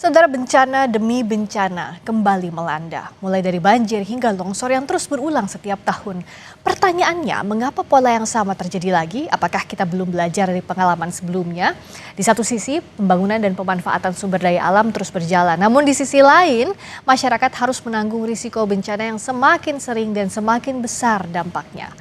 Saudara, bencana demi bencana kembali melanda, mulai dari banjir hingga longsor yang terus berulang setiap tahun. Pertanyaannya, mengapa pola yang sama terjadi lagi? Apakah kita belum belajar dari pengalaman sebelumnya? Di satu sisi, pembangunan dan pemanfaatan sumber daya alam terus berjalan. Namun di sisi lain, masyarakat harus menanggung risiko bencana yang semakin sering dan semakin besar dampaknya.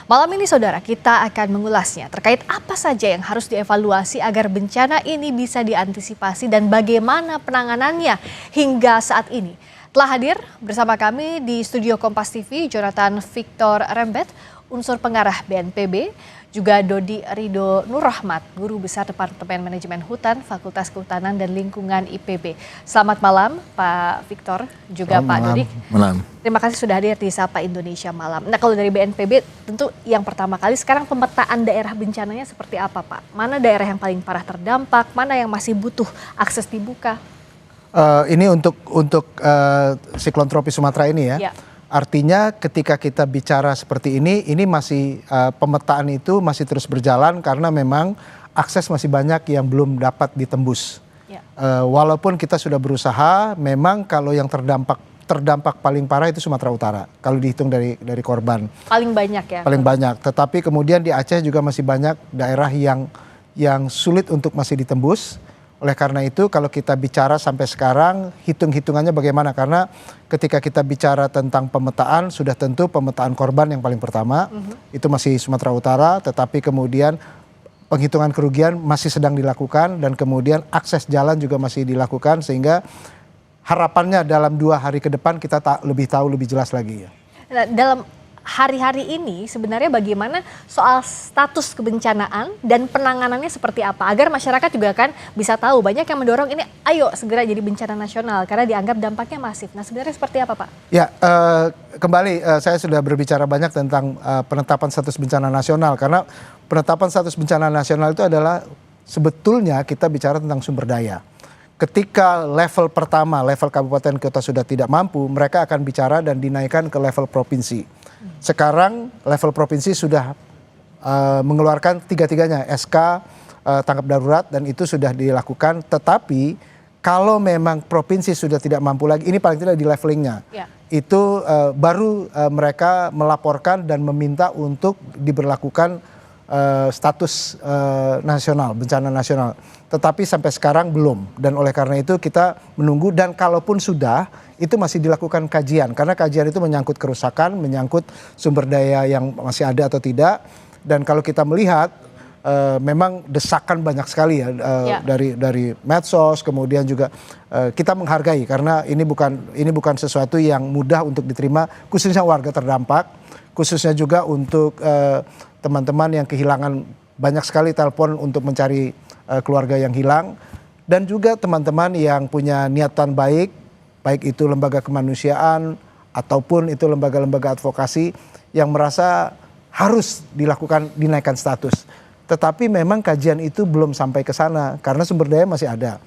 Malam ini saudara, kita akan mengulasnya terkait apa saja yang harus dievaluasi agar bencana ini bisa diantisipasi dan bagaimana penanganannya hingga saat ini. Telah hadir bersama kami di studio Kompas TV, Jonathan Victor Rembet, unsur pengarah BNPB, juga Dodi Rido Nurrahmat, Guru Besar Departemen Manajemen Hutan, Fakultas Kehutanan dan Lingkungan IPB. Selamat malam Pak Victor, juga Pak Dodi. Malam. Terima kasih sudah hadir di Sapa Indonesia Malam. Nah, kalau dari BNPB tentu yang pertama kali sekarang pemetaan daerah bencananya seperti apa Pak? Mana daerah yang paling parah terdampak, mana yang masih butuh akses dibuka? Ini untuk siklon tropis Sumatera ini ya. Artinya ketika kita bicara seperti ini masih pemetaan itu masih terus berjalan karena memang akses masih banyak yang belum dapat ditembus. Walaupun kita sudah berusaha, memang kalau yang terdampak paling parah itu Sumatera Utara. Kalau dihitung dari korban. Paling banyak ya? Paling banyak. Tetapi kemudian di Aceh juga masih banyak daerah yang sulit untuk masih ditembus. Oleh karena itu kalau kita bicara sampai sekarang hitung-hitungannya bagaimana, karena ketika kita bicara tentang pemetaan sudah tentu pemetaan korban yang paling pertama itu masih Sumatera Utara, tetapi kemudian penghitungan kerugian masih sedang dilakukan dan kemudian akses jalan juga masih dilakukan, sehingga harapannya dalam 2 hari ke depan kita lebih tahu lebih jelas lagi ya. Nah, dalam hari-hari ini sebenarnya bagaimana soal status kebencanaan dan penanganannya seperti apa agar masyarakat juga kan bisa tahu. Banyak yang mendorong ini ayo segera jadi bencana nasional karena dianggap dampaknya masif. Nah, sebenarnya seperti apa Pak? Ya, kembali saya sudah berbicara banyak tentang penetapan status bencana nasional, karena penetapan status bencana nasional itu adalah sebetulnya kita bicara tentang sumber daya. Ketika level pertama, level kabupaten kota sudah tidak mampu, mereka akan bicara dan dinaikkan ke level provinsi. Sekarang level provinsi sudah mengeluarkan tiga-tiganya SK tanggap darurat dan itu sudah dilakukan. Tetapi kalau memang provinsi sudah tidak mampu lagi, ini paling tidak di levelingnya, itu baru mereka melaporkan dan meminta untuk diberlakukan status nasional, bencana nasional. Tetapi sampai sekarang belum, dan oleh karena itu kita menunggu, dan kalaupun sudah itu masih dilakukan kajian, karena kajian itu menyangkut kerusakan, menyangkut sumber daya yang masih ada atau tidak. Dan kalau kita melihat memang desakan banyak sekali ya, dari medsos, kemudian juga kita menghargai karena ini bukan sesuatu yang mudah untuk diterima, khususnya warga terdampak, khususnya juga untuk teman-teman yang kehilangan, banyak sekali telepon untuk mencari keluarga yang hilang, dan juga teman-teman yang punya niatan baik itu lembaga kemanusiaan ataupun itu lembaga-lembaga advokasi yang merasa harus dinaikkan status. Tetapi memang kajian itu belum sampai ke sana karena sumber daya masih ada.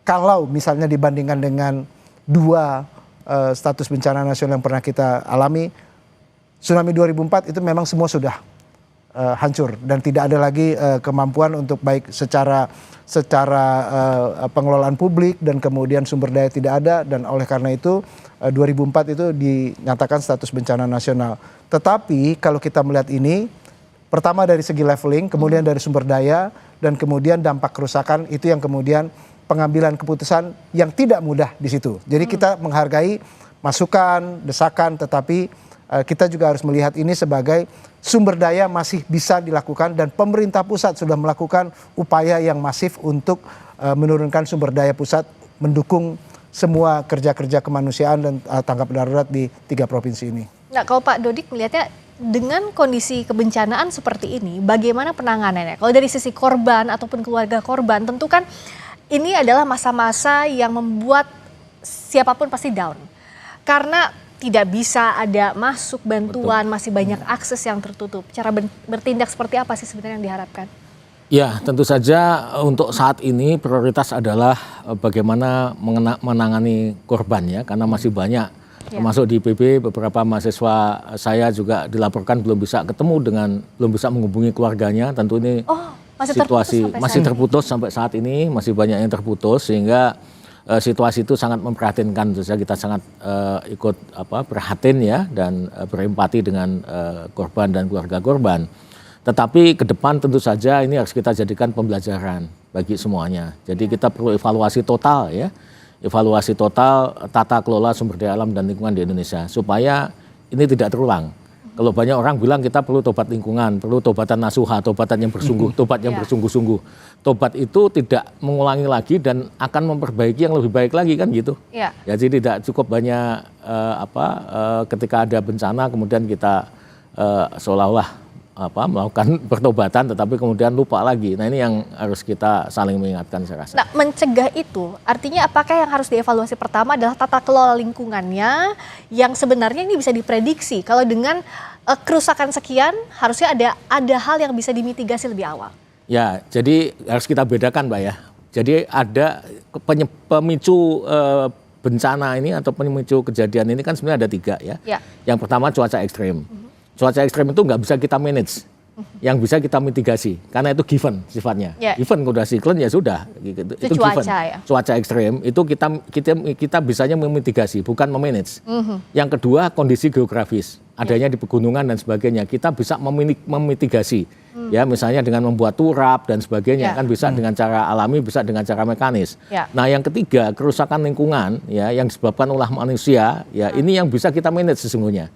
Kalau misalnya dibandingkan dengan 2 status bencana nasional yang pernah kita alami, tsunami 2004 itu memang semua sudah hancur dan tidak ada lagi kemampuan untuk baik secara pengelolaan publik dan kemudian sumber daya tidak ada, dan oleh karena itu 2004 itu dinyatakan status bencana nasional. Tetapi kalau kita melihat ini, pertama dari segi leveling, kemudian dari sumber daya, dan kemudian dampak kerusakan, itu yang kemudian pengambilan keputusan yang tidak mudah di situ. Jadi kita menghargai masukan, desakan, tetapi kita juga harus melihat ini sebagai sumber daya masih bisa dilakukan, dan pemerintah pusat sudah melakukan upaya yang masif untuk menurunkan sumber daya pusat, mendukung semua kerja-kerja kemanusiaan dan tanggap darurat di 3 provinsi ini. Nah, kalau Pak Dodik melihatnya dengan kondisi kebencanaan seperti ini, bagaimana penanganannya? Kalau dari sisi korban ataupun keluarga korban, tentu kan ini adalah masa-masa yang membuat siapapun pasti down. Karena tidak bisa ada masuk bantuan, masih banyak akses yang tertutup. Cara bertindak seperti apa sih sebenarnya yang diharapkan? Ya, tentu saja untuk saat ini prioritas adalah bagaimana menangani korban ya, karena masih banyak. Termasuk di IPB beberapa mahasiswa saya juga dilaporkan belum bisa menghubungi keluarganya. Tentu ini situasi masih terputus sampai saat ini, masih banyak yang terputus, sehingga situasi itu sangat memprihatinkan, tentu saja kita sangat ikut prihatin ya dan berempati dengan korban dan keluarga korban. Tetapi ke depan tentu saja ini harus kita jadikan pembelajaran bagi semuanya. Jadi kita perlu evaluasi total ya, evaluasi total tata kelola sumber daya alam dan lingkungan di Indonesia supaya ini tidak terulang. Kalau banyak orang bilang kita perlu tobat lingkungan, perlu tobatan nasuha, tobatan yang bersungguh, tobat yang bersungguh-sungguh. Tobat itu tidak mengulangi lagi dan akan memperbaiki yang lebih baik lagi kan gitu. Ya. Jadi tidak cukup banyak ketika ada bencana kemudian kita seolah-olah melakukan pertobatan tetapi kemudian lupa lagi. Nah ini yang harus kita saling mengingatkan saya rasa. Nah mencegah itu artinya apakah yang harus dievaluasi pertama adalah tata kelola lingkungannya yang sebenarnya ini bisa diprediksi kalau dengan kerusakan sekian harusnya ada hal yang bisa dimitigasi lebih awal. Ya jadi harus kita bedakan Mbak ya. Jadi ada pemicu bencana ini atau pemicu kejadian ini kan sebenarnya ada 3 ya. Yang pertama cuaca ekstrim. Cuaca ekstrem itu nggak bisa kita manage, yang bisa kita mitigasi, karena itu given sifatnya. Given udah siklon ya sudah, itu cuaca, given. Ya? Cuaca ekstrem itu kita bisanya memitigasi, bukan memanage. Yang kedua kondisi geografis, adanya di pegunungan dan sebagainya, kita bisa memitigasi. Ya misalnya dengan membuat turap dan sebagainya kan bisa dengan cara alami, bisa dengan cara mekanis. Nah yang ketiga kerusakan lingkungan ya yang disebabkan oleh manusia ya ini yang bisa kita manage sesungguhnya.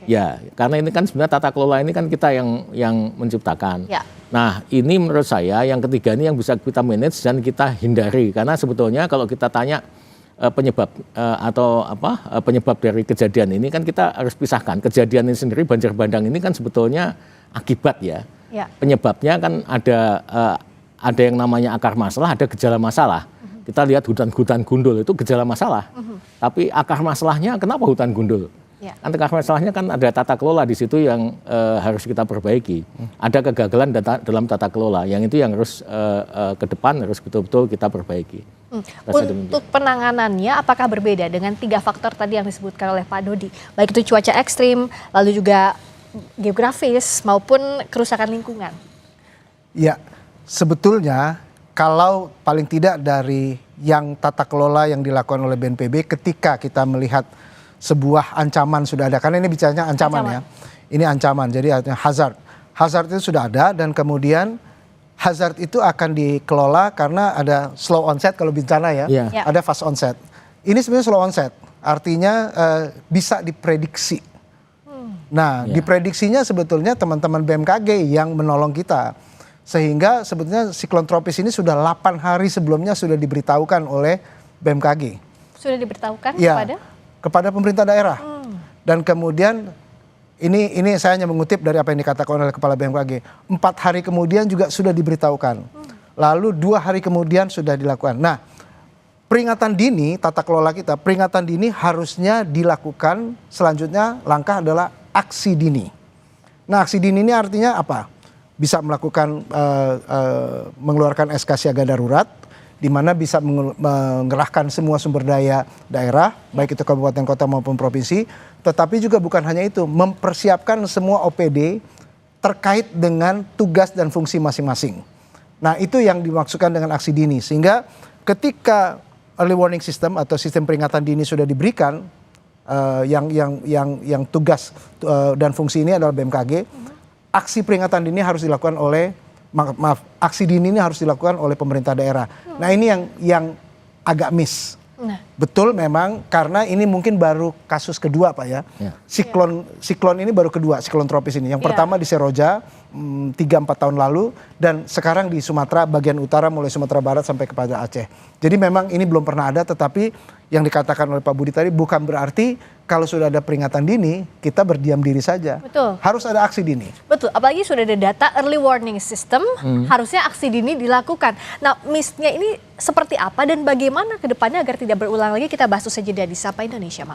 Ya karena ini kan sebenarnya tata kelola ini kan kita yang menciptakan. Nah ini menurut saya yang ketiga ini yang bisa kita manage dan kita hindari karena sebetulnya kalau kita tanya penyebab penyebab dari kejadian ini kan kita harus pisahkan. Kejadian ini sendiri banjir bandang ini kan sebetulnya akibat ya. Penyebabnya kan ada yang namanya akar masalah, ada gejala masalah. Kita lihat hutan gundul itu gejala masalah. Tapi akar masalahnya kenapa hutan gundul? Akar masalahnya kan ada tata kelola di situ yang harus kita perbaiki. Ada kegagalan dalam tata kelola, yang itu yang harus ke depan harus betul-betul kita perbaiki. Untuk penanganannya apakah berbeda dengan 3 faktor tadi yang disebutkan oleh Pak Dodi? Baik itu cuaca ekstrim, lalu juga geografis maupun kerusakan lingkungan. Ya, sebetulnya kalau paling tidak dari yang tata kelola yang dilakukan oleh BNPB ketika kita melihat sebuah ancaman sudah ada, karena ini bicaranya ancaman. Ya. Ini ancaman, jadi artinya hazard. Hazard itu sudah ada dan kemudian hazard itu akan dikelola karena ada slow onset kalau bencana ya, ada fast onset. Ini sebenarnya slow onset, artinya bisa diprediksi. Nah, diprediksinya sebetulnya teman-teman BMKG yang menolong kita. Sehingga sebetulnya siklon tropis ini sudah 8 hari sebelumnya sudah diberitahukan oleh BMKG. Sudah diberitahukan kepada pemerintah daerah. Dan kemudian ini saya hanya mengutip dari apa yang dikatakan oleh Kepala BMKG. 4 hari kemudian juga sudah diberitahukan. Lalu 2 hari kemudian sudah dilakukan. Nah, peringatan dini, tata kelola kita, peringatan dini harusnya dilakukan selanjutnya langkah adalah aksi dini. Nah aksi dini ini artinya apa? Bisa melakukan mengeluarkan SK siaga darurat, di mana bisa mengerahkan semua sumber daya daerah, baik itu kabupaten kota maupun provinsi. Tetapi juga bukan hanya itu, mempersiapkan semua OPD terkait dengan tugas dan fungsi masing-masing. Nah itu yang dimaksudkan dengan aksi dini, sehingga ketika early warning system atau sistem peringatan dini sudah diberikan, yang tugas dan fungsi ini adalah BMKG, aksi peringatan dini harus dilakukan oleh aksi dini ini harus dilakukan oleh pemerintah daerah. Nah ini yang agak miss. Betul memang karena ini mungkin baru kasus kedua Pak ya. Siklon ini baru kedua, siklon tropis ini. Yang pertama di Seroja 3-4 tahun lalu dan sekarang di Sumatera bagian utara mulai Sumatera Barat sampai kepada Aceh. Jadi memang ini belum pernah ada, tetapi yang dikatakan oleh Pak Budi tadi bukan berarti kalau sudah ada peringatan dini kita berdiam diri saja. Betul. Harus ada aksi dini. Betul, apalagi sudah ada data early warning system, harusnya aksi dini dilakukan. Nah, miss-nya ini seperti apa dan bagaimana ke depannya agar tidak berulang lagi? Kita bahas usai jeda di Sapa Indonesia Malam.